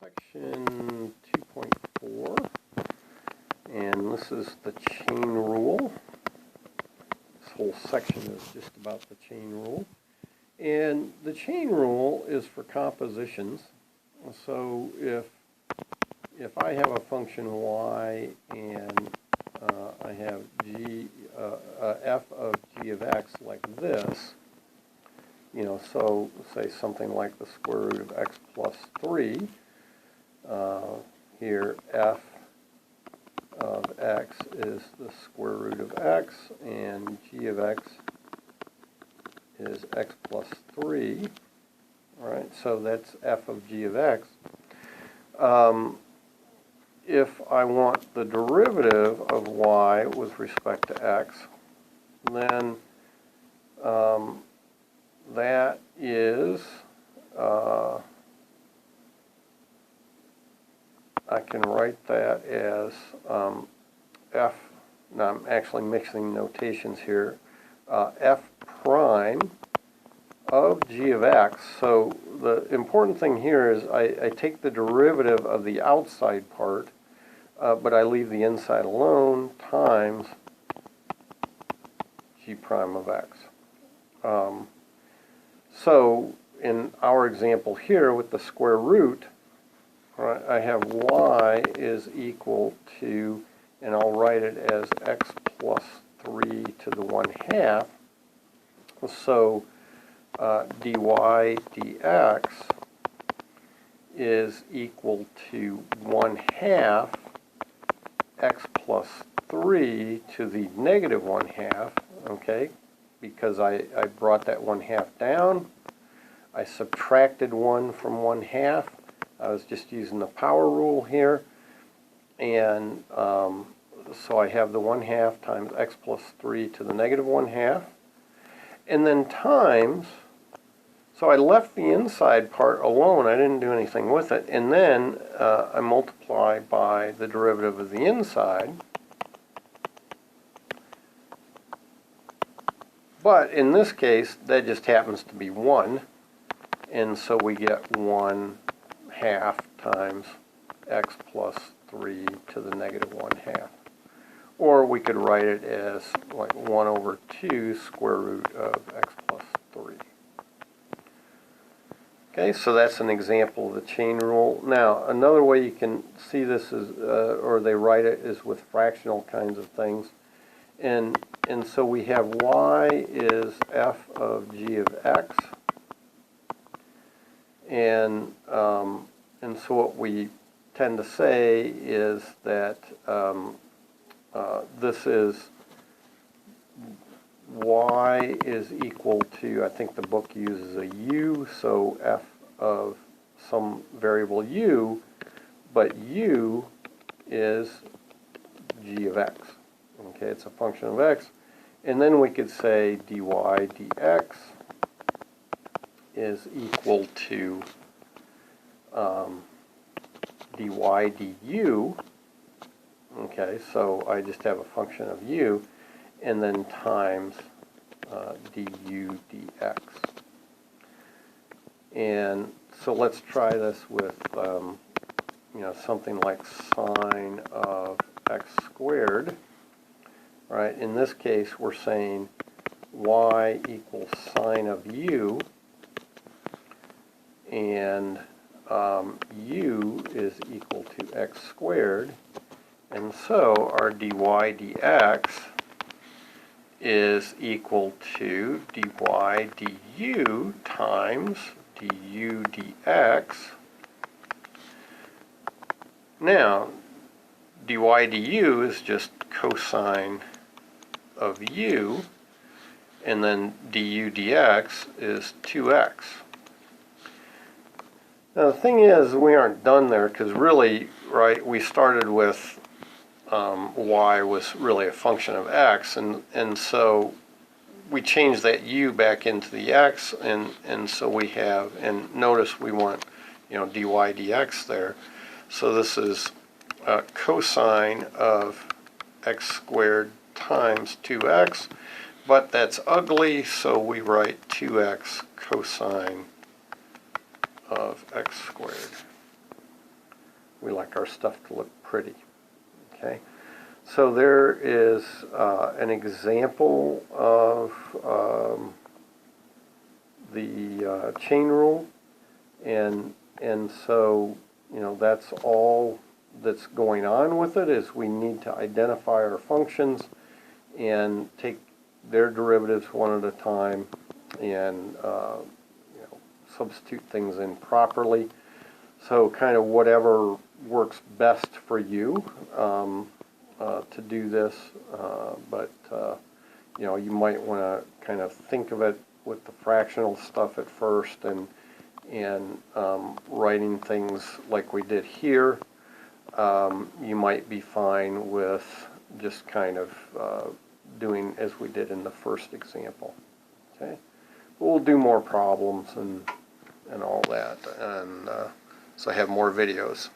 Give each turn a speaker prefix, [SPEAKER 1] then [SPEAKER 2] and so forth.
[SPEAKER 1] section 2.4, and this is the chain rule. This whole section is just about the chain rule. And the chain rule is for compositions. So if I have a function y and I have f of g of x like this, so say something like the square root of x plus 3, here f of x is the square root of x, and g of x is x plus 3. All right, so that's f of g of x. If I want the derivative of y with respect to x, then that is, I can write that as f, now I'm actually mixing notations here, f prime of g of x. So the important thing here is I take the derivative of the outside part, but I leave the inside alone, times g prime of x. So in our example here with the square root, right, I have y is equal to, and I'll write it as x plus 3 to the 1/2. So dy dx is equal to 1/2 x plus 3 to the negative 1/2, okay, because I brought that 1/2 down. I subtracted 1 from 1/2. I was just using the power rule here, and so I have the 1/2 times x plus 3 to the negative 1/2, and then times, so I left the inside part alone, I didn't do anything with it, and then I multiply by the derivative of the inside. But in this case, that just happens to be 1, and so we get 1/2 times x plus 3 to the negative 1/2. Or we could write it as like 1/2 square root of x plus 3. Okay, so that's an example of the chain rule. Now, another way you can see this is, or they write it, is with fractional kinds of things. And so we have y is f of g of x, and so what we tend to say is that this is y is equal to, I think the book uses a u, so f of some variable u, but u is g of x. Okay, it's a function of x. And then we could say dy dx is equal to dy du. Okay, so I just have a function of u, and then times du dx. And so let's try this with something like sine of x squared. Right, in this case we're saying y equals sine of u, and u is equal to x squared, and so our dy dx is equal to dy du times du dx. Now, dy du is just cosine of u, and then du dx is 2x. Now the thing is, we aren't done there, because really, right, we started with y was really a function of x, and so we changed that u back into the x, and so we have, and notice we want dy dx there, so this is cosine of x squared times 2x, but that's ugly, so we write 2x cosine of x squared. We like our stuff to look pretty. Okay, so there is an example of the chain rule, and so that's all that's going on with it. Is we need to identify our functions and take their derivatives one at a time, and substitute things in properly. So kind of whatever works best for you to do this, but you might want to kind of think of it with the fractional stuff at first, and writing things like we did here. You might be fine with just kind of doing as we did in the first example. Okay, we'll do more problems and all that, and so I have more videos.